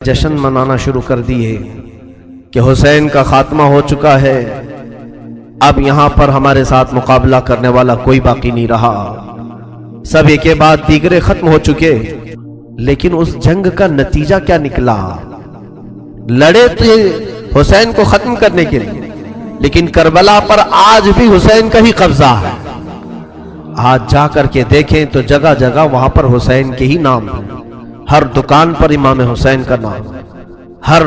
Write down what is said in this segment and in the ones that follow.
جشن منانا شروع کر دیے کہ حسین کا خاتمہ ہو چکا ہے، اب یہاں پر ہمارے ساتھ مقابلہ کرنے والا کوئی باقی نہیں رہا، سب ایک کے بعد دیگرے ختم ہو چکے۔ لیکن اس جنگ کا نتیجہ کیا نکلا؟ لڑے تھے حسین کو ختم کرنے کے لیے، لیکن کربلا پر آج بھی حسین کا ہی قبضہ ہے۔ آج جا کر کے دیکھیں تو جگہ جگہ وہاں پر حسین کے ہی نام ہیں، ہر دکان پر امام حسین کا نام، ہر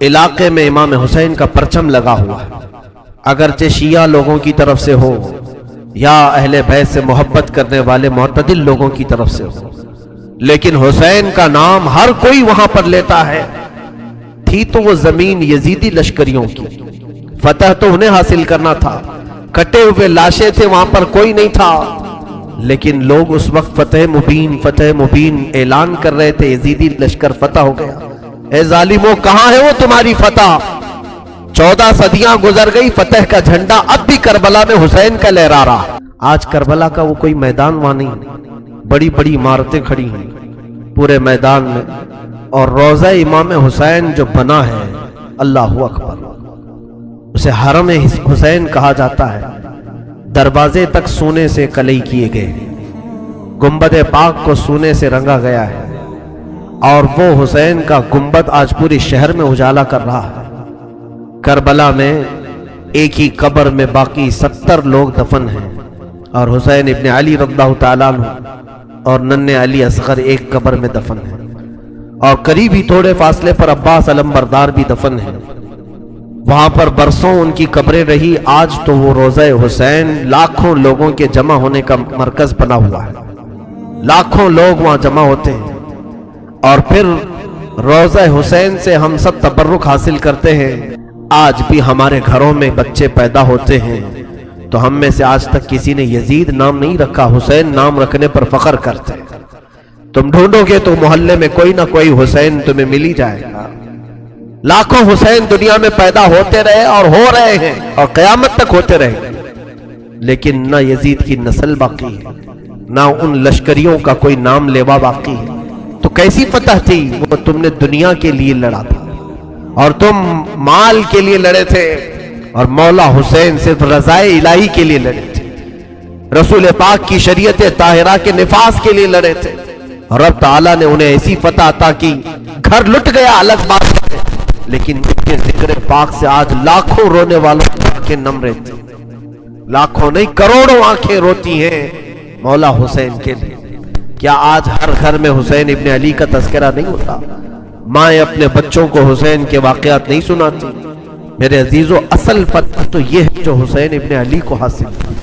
علاقے میں امام حسین کا پرچم لگا ہوا ہے، اگرچہ شیعہ لوگوں کی طرف سے ہو یا اہل بیت سے محبت کرنے والے معتدل لوگوں کی طرف سے ہو، لیکن حسین کا نام ہر کوئی وہاں پر لیتا ہے۔ تھی تو وہ زمین یزیدی لشکریوں کی، فتح تو انہیں حاصل کرنا تھا، کٹے ہوئے لاشیں تھے وہاں پر، کوئی نہیں تھا، لیکن لوگ اس وقت فتح مبین اعلان کر رہے تھے، یزیدی لشکر فتح ہو گیا۔ اے ظالموں، کہاں ہے وہ تمہاری فتح؟ 14 صدیاں گزر گئی، فتح کا جھنڈا اب بھی کربلا میں حسین کا لہرا رہا۔ آج کربلا کا وہ کوئی میدان وہاں نہیں، بڑی بڑی عمارتیں کھڑی ہیں پورے میدان میں، اور روضہ امام حسین جو بنا ہے، اللہ اکبر، اسے حرم حسین کہا جاتا ہے۔ دروازے تک سونے سے کلئی کیے گئے، گنبد پاک کو سونے سے رنگا گیا ہے، اور وہ حسین کا گنبد آج پوری شہر میں اجالا کر رہا ہے۔ کربلا میں ایک ہی قبر میں باقی 70 لوگ دفن ہیں، اور حسین ابن علی رضی اللہ تعالیٰ عنہ اور ننھے علی اصغر ایک قبر میں دفن ہیں، اور قریب ہی تھوڑے فاصلے پر عباس علمبردار بھی دفن ہیں۔ وہاں پر برسوں ان کی قبریں رہی، آج تو وہ روضہ حسین لاکھوں لوگوں کے جمع ہونے کا مرکز بنا ہوا ہے، لاکھوں لوگ وہاں جمع ہوتے ہیں، اور پھر روضہ حسین سے ہم سب تبرک حاصل کرتے ہیں۔ آج بھی ہمارے گھروں میں بچے پیدا ہوتے ہیں تو ہم میں سے آج تک کسی نے یزید نام نہیں رکھا، حسین نام رکھنے پر فخر کرتے ہیں۔ تم ڈھونڈو گے تو محلے میں کوئی نہ کوئی حسین تمہیں مل ہی جائے گا۔ لاکھوں حسین دنیا میں پیدا ہوتے رہے اور ہو رہے ہیں، اور قیامت تک ہوتے رہے، لیکن نہ یزید کی نسل باقی ہے، نہ ان لشکریوں کا کوئی نام لیوا باقی ہے۔ تو کیسی فتح تھی؟ وہ تم نے دنیا کے لیے لڑا تھا، اور تم مال کے لیے لڑے تھے، اور مولا حسین صرف رضائے الہی کے لیے لڑے تھے، رسول پاک کی شریعت طاہرہ کے نفاذ کے لیے لڑے تھے، اور رب تعالیٰ نے انہیں ایسی فتح عطا کی، گھر لٹ گیا الگ بات ہے، لیکن ان کے ذکر پاک سے آج لاکھوں رونے والوں کی آنکھیں نم رہتی، لاکھوں نہیں کروڑوں آنکھیں روتی ہیں مولا حسین کے لیے۔ کیا آج ہر گھر میں حسین ابن علی کا تذکرہ نہیں ہوتا؟ مائیں اپنے بچوں کو حسین کے واقعات نہیں سناتی؟ میرے عزیزو، اصل فتح تو یہ ہے جو حسین ابن علی کو حاصل تھی۔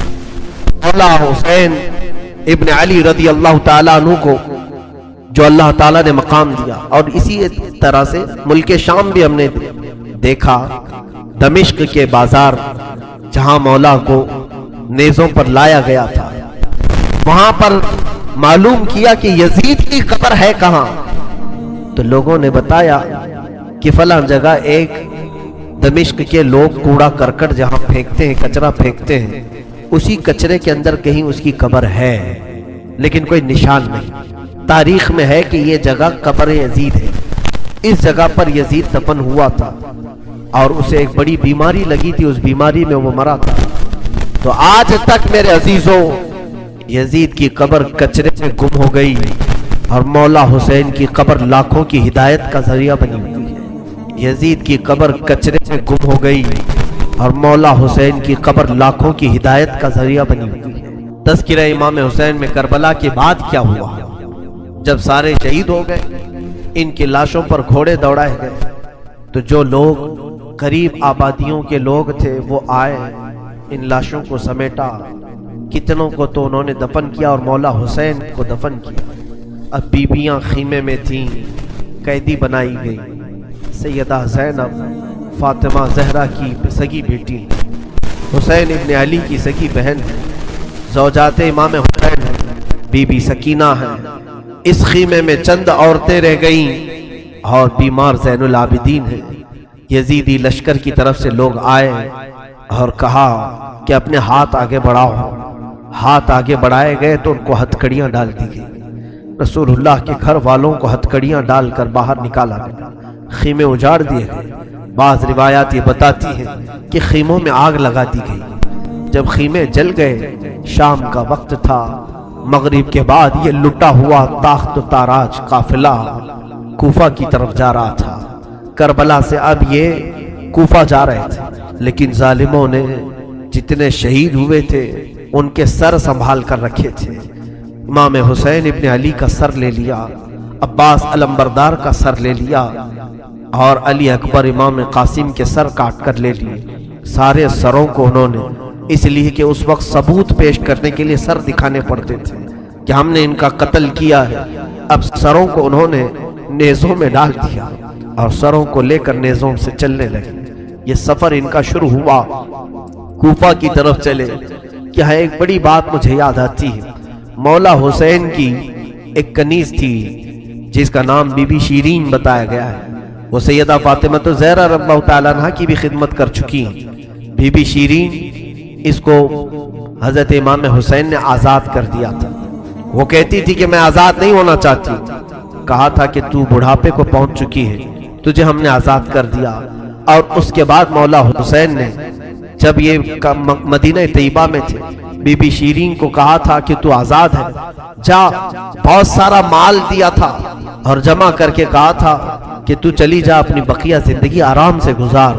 مولا حسین ابن علی رضی اللہ تعالیٰ عنہ کو جو اللہ تعالیٰ نے مقام دیا، اور اسی طرح سے ملک شام بھی ہم نے دیکھا، دمشق کے بازار جہاں مولا کو نیزوں پر لایا گیا تھا، وہاں پر معلوم کیا کہ یزید کی قبر ہے کہاں، تو لوگوں نے بتایا کہ فلاں جگہ ایک دمشق کے لوگ کوڑا کرکٹ جہاں پھینکتے ہیں، کچرا پھینکتے ہیں، اسی کچرے کے اندر کہیں اس کی قبر ہے، لیکن کوئی نشان نہیں۔ تاریخ میں ہے کہ یہ جگہ قبر یزید ہے، اس جگہ پر یزید دفن ہوا تھا، اور اسے ایک بڑی بیماری لگی تھی، اس بیماری میں وہ مرا تھا۔ تو آج تک میرے عزیزوں، یزید کی قبر کچرے میں گم ہو گئی، اور مولا حسین کی قبر لاکھوں کی ہدایت کا ذریعہ بنی ہوئی ہے۔ یزید کی قبر کچرے میں گم ہو گئی، اور مولا حسین کی قبر لاکھوں کی ہدایت کا ذریعہ بنی ہوئی ہے۔ تذکرہ امام حسین میں کربلا کے بعد کیا ہوا؟ جب سارے شہید ہو گئے، ان کی لاشوں پر گھوڑے دوڑائے گئے، تو جو لوگ قریب آبادیوں کے لوگ تھے وہ آئے، ان لاشوں کو سمیٹا، کتنوں کو تو انہوں نے دفن کیا، اور مولا حسین کو دفن کیا۔ اب بیبیاں خیمے میں تھیں، قیدی بنائی گئی، سیدہ زینب فاطمہ زہرا کی سگی بیٹی، حسین ابن علی کی سگی بہن، زوجات امام حسین ہیں، بی بی سکینہ ہیں۔ اس خیمے میں چند عورتیں رہ گئیں، اور بیمار زین العابدین ہیں۔ یزیدی لشکر کی طرف سے لوگ آئے اور کہا کہ اپنے ہاتھ آگے بڑھاؤ۔ ہاتھ آگے بڑھائے گئے تو ان کو ہتھکڑیاں ڈال دی گئی۔ رسول اللہ کے گھر والوں کو ہتھکڑیاں ڈال کر باہر نکالا گیا، خیمے اجاڑ دیے گئے۔ بعض روایات یہ بتاتی ہیں کہ خیموں میں آگ لگا دی گئی۔ جب خیمے جل گئے، شام کا وقت تھا، مغرب کے بعد یہ لٹا ہوا تاخت و تاراج قافلہ کوفہ کی طرف جا رہا تھا۔ کربلا سے اب یہ کوفہ جا رہے تھے، لیکن ظالموں نے جتنے شہید ہوئے تھے ان کے سر سنبھال کر رکھے تھے۔ امام حسین ابن علی کا سر لے لیا، عباس علمبردار کا سر لے لیا، اور علی اکبر امام قاسم کے سر کاٹ کر لے لیے۔ سارے سروں کو انہوں نے، اس لیے کہ اس وقت ثبوت پیش کرنے کے لیے سر دکھانے پڑتے تھے کہ ہم نے ان کا قتل کیا ہے، اب سروں کو انہوں نے نیزوں میں ڈال دیا اور سروں کو لے کر نیزوں سے چلنے لگے۔ یہ سفر ان کا شروع ہوا، کوفہ کی طرف چلے۔ یہاں ایک بڑی بات مجھے یاد آتی ہے، مولا حسین کی ایک کنیز تھی جس کا نام بی بی شیرین بتایا گیا ہے۔ وہ سیدہ فاطمہ الزہرا رضی اللہ تعالیٰ عنہا کی بھی خدمت کر چکی ہیں۔ بی بی شیرین، اس کو حضرت امام حسین نے آزاد کر دیا تھا۔ وہ کہتی تھی کہ میں آزاد نہیں ہونا چاہتی، کہا تھا کہ تو بڑھاپے کو پہنچ چکی ہے، تجھے ہم نے آزاد کر دیا۔ اور اس کے بعد مولا حسین نے جب یہ مدینہ طیبہ میں تھے، بی بی شیرین کو کہا تھا کہ تو آزاد ہے، جا، بہت سارا مال دیا تھا اور جمع کر کے کہا تھا کہ تو چلی جا، اپنی بقیہ زندگی آرام سے گزار۔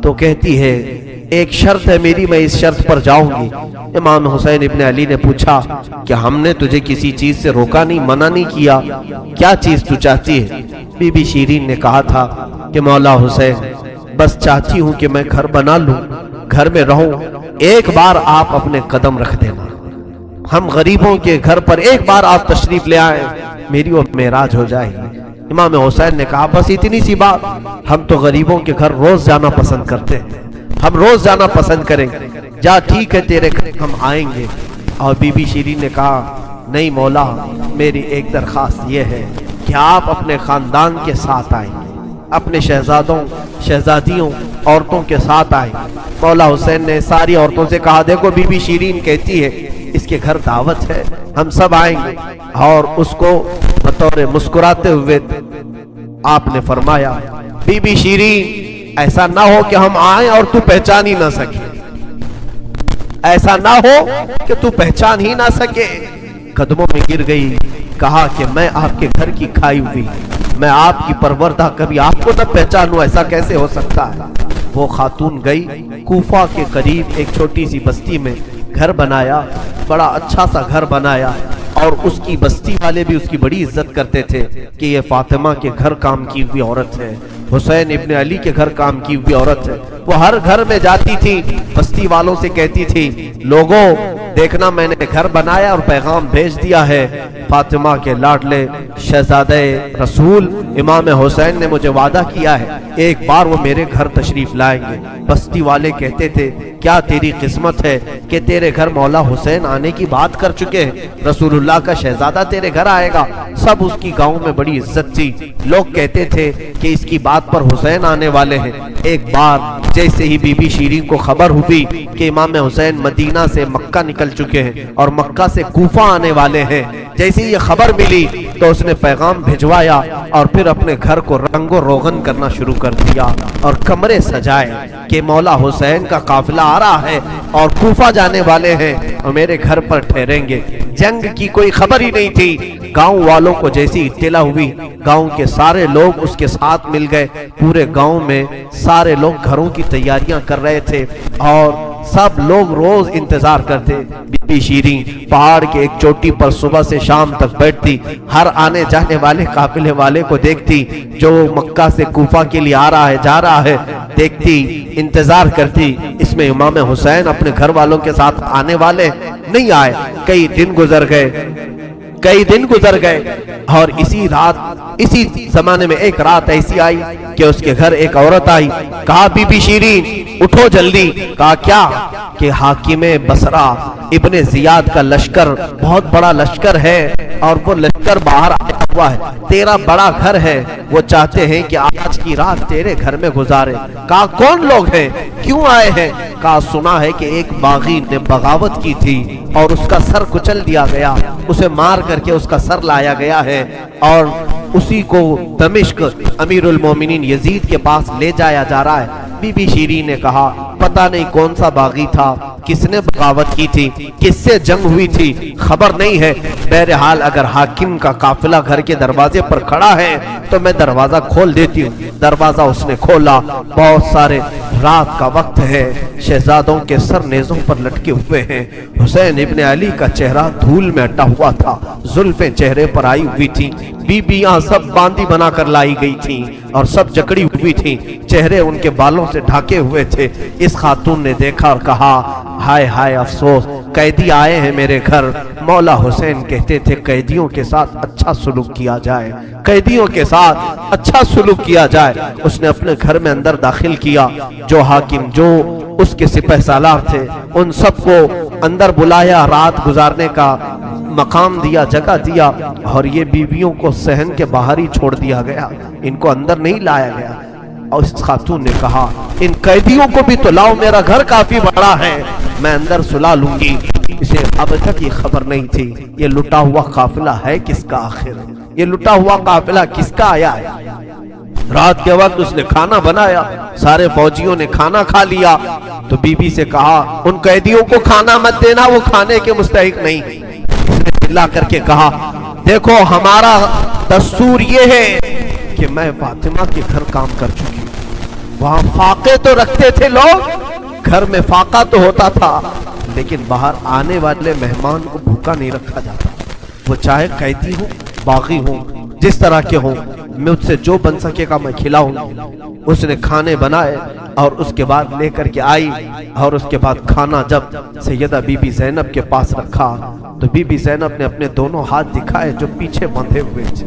تو کہتی ہے ایک شرط ہے میری، میں اس شرط پر جاؤں گی۔ امام حسین ابن علی نے پوچھا کہ ہم نے تجھے کسی چیز سے روکا نہیں، منع نہیں کیا، کیا چیز تو چاہتی ہے؟ بی بی شیرین نے کہا تھا کہ مولا حسین، بس چاہتی ہوں کہ میں گھر بنا لوں، گھر میں رہوں، ایک بار آپ اپنے قدم رکھ دینا، ہم غریبوں کے گھر پر ایک بار آپ تشریف لے آئیں، میری وہ معراج ہو جائے گی۔ امام حسین نے کہا بس اتنی سی بات، ہم تو غریبوں کے گھر روز جانا پسند کرتے ہیں، ہم روز جانا پسند کریں گے، جا ٹھیک ہے تیرے گھر ہم آئیں گے۔ اور بی بی شیرین نے کہا نہیں مولا، میری ایک درخواست یہ ہے کہ آپ اپنے خاندان کے ساتھ آئیں، اپنے شہزادوں شہزادیوں عورتوں کے ساتھ آئیں۔ مولا حسین نے ساری عورتوں سے کہا دیکھو بی بی شیرین کہتی ہے اس کے گھر دعوت ہے، ہم سب آئیں گے۔ اور اس کو بطور مسکراتے ہوئے آپ نے فرمایا بی بی شیرین، ایسا نہ ہو کہ ہم آئیں اور تو پہچان ہی نہ سکے، ایسا نہ ہو کہ تو پہچان ہی نہ سکے۔ قدموں میں گر گئی، کہا کہ میں آپ کے گھر کی کھائی ہوئی، میں آپ کی پروردہ، کبھی آپ کو نہ پہچانوں، ایسا کیسے ہو سکتا ہے؟ وہ خاتون گئی، کوفہ کے قریب ایک چھوٹی سی بستی میں گھر بنایا، بڑا اچھا سا گھر بنایا، اور اس کی بستی والے بھی اس کی بڑی عزت کرتے تھے کہ یہ فاطمہ کے گھر کام کی ہوئی عورت ہے، حسین ابن علی کے گھر کام کی ہوئی عورت ہے۔ وہ ہر گھر میں جاتی تھی، بستی والوں سے کہتی تھی لوگوں دیکھنا میں نے گھر بنایا اور پیغام بھیج دیا ہے، فاطمہ کے لاڈلے شہزادے رسول امام حسین نے مجھے وعدہ کیا ہے ایک بار وہ میرے گھر تشریف لائیں گے۔ بستی والے کہتے تھے کیا تیری قسمت ہے کہ تیرے گھر مولا حسین آنے کی بات کر چکے ہیں، رسول اللہ کا شہزادہ تیرے گھر آئے گا۔ سب اس کی گاؤں میں بڑی عزت تھی، لوگ کہتے تھے کہ اس کی بات پر حسین آنے والے ہیں۔ ایک بار جیسے ہی بی بی شیرین کو خبر ہوئی کہ امام حسین مدینہ سے مکہ نکل چکے ہیں اور مکہ سے کوفہ آنے والے ہیں، جیسے یہ خبر ملی تو اس نے پیغام بھجوایا اور پھر اپنے گھر کو رنگ و روغن کرنا شروع کر دیا اور کمرے سجائے کہ مولا حسین کا قافلہ آ رہا ہے اور کوفہ جانے والے ہیں اور میرے گھر پر ٹھہریں گے۔ جنگ کی کوئی خبر ہی نہیں تھی۔ گاؤں والوں کو جیسی اطلاع ہوئی، گاؤں کے سارے لوگ اس کے ساتھ مل گئے۔ پورے گاؤں میں سارے لوگ گھروں کی تیاریاں کر رہے تھے اور سب لوگ روز انتظار کرتے۔ بی بی شیرین پہاڑ کے ایک چوٹی پر صبح سے شام تک بیٹھتی، ہر آنے جانے والے قافلے والے کو دیکھتی جو مکہ سے کوفہ کے لیے آ رہا ہے جا رہا ہے، دیکھتی، انتظار کرتی اس میں امام حسین اپنے گھر والوں کے ساتھ آنے والے نہیں آئے۔ کئی دن گزر گئے اور اسی زمانے میں ایک رات ایسی آئی کہ اس کے گھر ایک عورت آئی، کہا بی بی شیرین اٹھو جلدی۔ کہا کیا؟ کہ حاکم بصرہ ابن زیاد کا لشکر، بہت بڑا لشکر ہے اور وہ لشکر باہر آیا ہوا ہے، تیرا بڑا گھر ہے، وہ چاہتے ہیں کہ آج کی رات تیرے گھر میں گزارے۔ کہا کون لوگ ہیں، کیوں آئے ہیں؟ کہا سنا ہے کہ ایک باغی نے بغاوت کی تھی اور اس کا سر کچل دیا گیا، اسے مار کر کے اس کا سر لایا گیا ہے اور اسی کو دمشق امیر المومنین یزید کے پاس لے جایا جا رہا ہے۔ بی بی شیرین نے کہا پتہ نہیں کون سا باغی تھا، کس نے بغاوت کی تھی، کس سے جنگ ہوئی تھی، خبر نہیں ہے، بہرحال اگر حاکم کا قافلہ گھر کے دروازے پر کھڑا ہے تو میں دروازہ کھول دیتی ہوں۔ دروازہ اس نے کھولا، بہت سارے رات کا وقت ہے، شہزادوں کے سر نیزوں پر لٹکے ہوئے ہیں، حسین ابن علی کا چہرہ دھول میں اٹا ہوا تھا، زلفیں چہرے پر آئی ہوئی تھیں، بیبیاں سب باندی بنا کر لائی گئی تھیں اور سب جکڑی ہوئی تھیں، چہرے ان کے بالوں سے ڈھاکے ہوئے تھے۔ اس خاتون نے دیکھا اور کہا ہائے ہائے افسوس، قیدی آئے ہیں میرے گھر۔ مولا حسین کہتے تھے قیدیوں کے ساتھ اچھا سلوک کیا جائے، قیدیوں کے ساتھ اچھا سلوک کیا جائے۔ اس نے اپنے گھر میں اندر داخل کیا، جو حاکم جو اس کے سپہ سالار تھے ان سب کو اندر بلایا، رات گزارنے کا مقام دیا، جگہ دیا، اور یہ بیویوں کو صحن کے باہر ہی چھوڑ دیا گیا، ان کو اندر نہیں لایا گیا۔ اور اس خاتون نے کہا ان قیدیوں کو بھی تو لاؤ، میرا گھر کافی بڑا ہے، میں اندر سلا لوں گی۔ اسے اب تک یہ خبر نہیں تھی یہ لٹا ہوا قافلہ ہے کس کا، آخر یہ لٹا ہوا قافلہ کس کا آیا ہے۔ رات کے وقت اس نے کھانا بنایا، سارے فوجیوں نے کھانا کھا لیا، تو بی بی سے کہا ان قیدیوں کو کھانا مت دینا، وہ کھانے کے مستحق نہیں۔ اس نے چلا کر کے کہا دیکھو ہمارا دستور یہ ہے کہ میں فاطمہ کے گھر کام کر چکی ہوں، وہاں فاقے تو رکھتے تھے لوگ، گھر میں فاقہ تو ہوتا تھا، لیکن باہر آنے والے مہمان کو بھوکا نہیں رکھا جاتا، وہ چاہے قیدی ہوں باغی ہوں جس طرح کے ہوں، مجھ سے جو بن سکے گا میں کھلاؤں۔ اس نے کھانے بنائے اور اس کے بعد لے کر کے آئی، اور اس کے بعد کھانا جب سیدہ بی بی زینب کے پاس رکھا تو بی بی زینب نے اپنے دونوں ہاتھ دکھائے جو پیچھے بندھے ہوئے تھے۔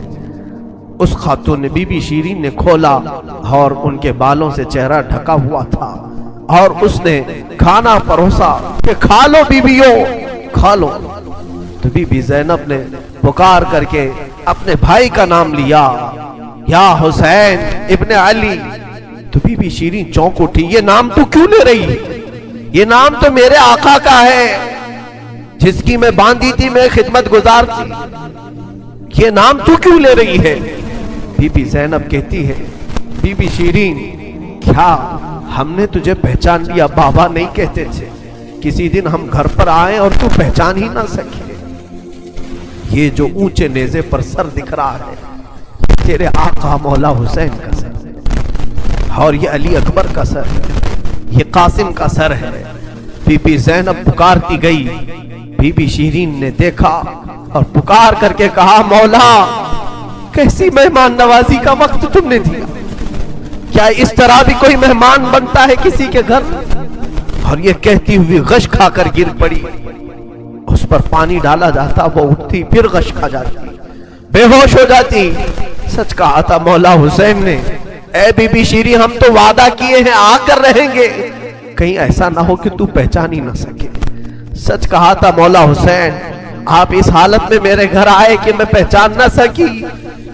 اس خاتون نے بی بی شیرین نے کھولا اور ان کے بالوں سے چہرہ ڈھکا ہوا تھا، اور اس نے کھانا پروسا کہ کھا لو بیبیوں کھا لو۔ تو بی بی زینب نے پکار کر کے اپنے بھائی کا نام لیا، یا حسین ابن علی۔ تو بی بی شیرین چونک اٹھی، یہ نام تو کیوں لے رہی ہے؟ یہ نام تو میرے آقا کا ہے جس کی میں باندھی تھی، میں خدمت گزار تھی، یہ نام تو کیوں لے رہی ہے؟ بی بی زینب کہتی ہے بی بی شیرین کیا ہم نے تجھے پہچان لیا؟ بابا نہیں کہتے تھے کسی دن ہم گھر پر آئے اور تو پہچان ہی نہ سکے؟ یہ جو اونچے نیزے پر سر دکھ رہا ہے تیرے آقا مولا حسین کا سر ہے، اور یہ علی اکبر کا سر ہے، یہ قاسم کا سر ہے۔ بی بی زینب پکارتی گئی، بی بی شیرین نے دیکھا اور پکار کر کے کہا مولا کیسی مہمان نوازی کا وقت تم نے دیا، کیا اس طرح بھی کوئی مہمان بنتا ہے کسی کے گھر؟ اور یہ کہتی ہوئی غش کھا کر گر پڑی، اس پر پانی ڈالا جاتا وہ اٹھتی پھر غش کھا جاتی، بے ہوش ہو جاتی۔ سچ کہا تھا مولا حسین نے، اے بی بی شیری ہم تو وعدہ کیے ہیں آ کر رہیں گے، کہیں ایسا نہ ہو کہ تو پہچان ہی نہ سکے۔ سچ کہا تھا مولا حسین، آپ اس حالت میں میرے گھر آئے کہ میں پہچان نہ سکی،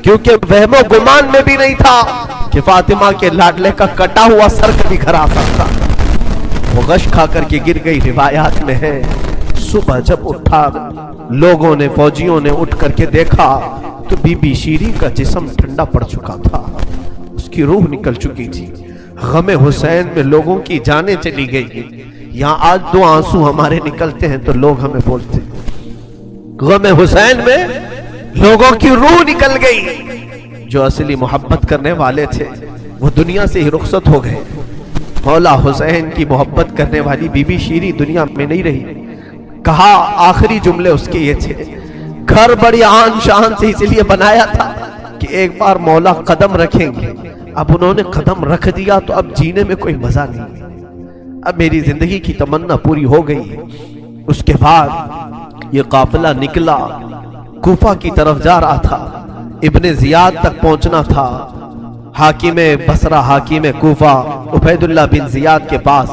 کیونکہ وہم و گمان میں بھی نہیں تھا کہ فاطمہ کے لاڈلے کا کٹا ہوا سر کبھی گھر آ سکتا۔ وہ غش کھا کر کے گر گئی، روایات میں ہے صبح جب اٹھا لوگوں نے فوجیوں نے اٹھ کر کے دیکھا تو بی بی شیری کا جسم ٹھنڈا پڑ چکا تھا، اس کی روح نکل چکی تھی۔ غم حسین میں لوگوں کی جانیں چلی گئی۔ یہاں آج دو آنسو ہمارے نکلتے ہیں تو لوگ ہمیں بولتے ہیں غم حسین میں لوگوں کی روح نکل گئی، جو اصلی محبت کرنے والے تھے وہ دنیا سے ہی رخصت ہو گئے۔ مولا حسین کی محبت کرنے والی بی بی شیری دنیا میں نہیں رہی۔ کہا آخری جملے اس کے یہ تھے، گھر بڑی آن شان سے اس لیے بنایا تھا کہ ایک بار مولا قدم رکھیں گے، اب انہوں نے قدم رکھ دیا تو اب جینے میں کوئی مزہ نہیں، اب میری زندگی کی تمنا پوری ہو گئی۔ اس کے بعد یہ قافلہ نکلا، کوفہ کی طرف جا رہا تھا، ابن زیاد تک پہنچنا تھا۔ حاکم بصرہ حاکم کوفہ عبید اللہ بن زیاد کے پاس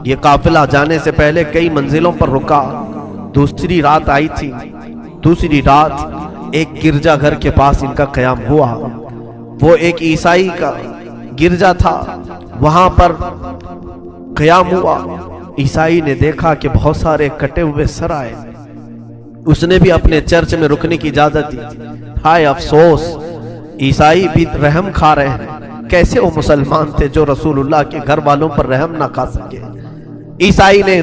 یہ قافلہ جانے سے پہلے کئی منزلوں پر رکا، دوسری رات آئی تھی۔ دوسری رات ایک گرجا گھر کے پاس ان کا قیام ہوا. وہ ایک عیسائی کا گرجا تھا، وہاں پر قیام ہوا. عیسائی نے دیکھا کہ بہت سارے کٹے ہوئے سر آئے. اس نے بھی اپنے چرچ میں رکنے کی اجازت دی. ہائے افسوس، عیسائی بھی رحم کھا رہے ہیں. کیسے وہ مسلمان تھے جو رسول اللہ کے گھر والوں پر رحم نہ کھا سکے. عیسائی نے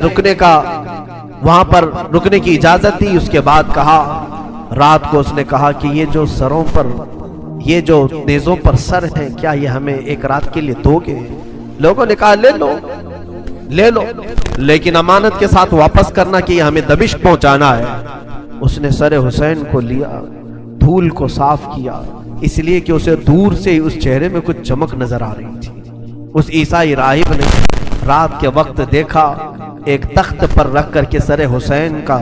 وہاں پر رکنے کی اجازت دی. اس کے بعد کہا، رات کو اس نے کہا کہ یہ جو سروں پر، یہ جو نیزوں پر سر ہیں، کیا یہ ہمیں ایک رات کے لیے دو گے؟ لوگوں نے کہا لے لو لے لو، لیکن امانت کے ساتھ واپس کرنا کہ یہ ہمیں دمشق پہنچانا ہے. اس نے سر حسین کو لیا، دھول کو صاف کیا، اس لیے کہ اسے دور سے ہی اس چہرے میں کچھ چمک نظر آ رہی تھی. اس عیسائی راہب نے رات کے وقت دیکھا، ایک تخت پر رکھ کر کے سر حسین کا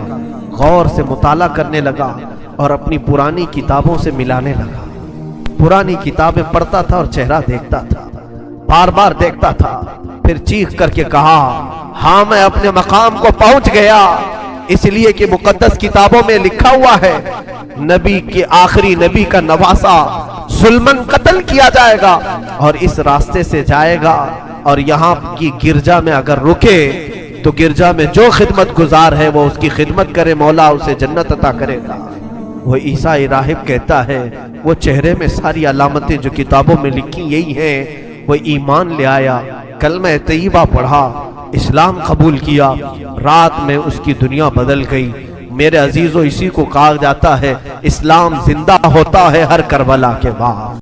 غور سے مطالعہ کرنے لگا اور اپنی پرانی کتابوں سے ملانے لگا. پرانی کتابیں پڑھتا تھا اور چہرہ دیکھتا تھا، بار بار دیکھتا تھا. پھر چیخ کر کے کہا، ہاں میں اپنے مقام کو پہنچ گیا، اس لیے کہ مقدس کتابوں میں لکھا ہوا ہے نبی کے آخری نبی کا نواسا ظلمن قتل کیا جائے گا اور اس راستے سے جائے گا، اور یہاں کی گرجا میں اگر رکے تو گرجا میں جو خدمت گزار ہے وہ اس کی خدمت کرے، مولا اسے جنت عطا کرے گا. وہ عیسائی راہب کہتا ہے وہ چہرے میں ساری علامتیں جو کتابوں میں لکھی یہی ہیں. وہ ایمان لے آیا، کلمہ طیبہ پڑھا، اسلام قبول کیا. رات میں اس کی دنیا بدل گئی. میرے عزیزو، اسی کو کہا جاتا ہے اسلام زندہ ہوتا ہے ہر کربلا کے بعد.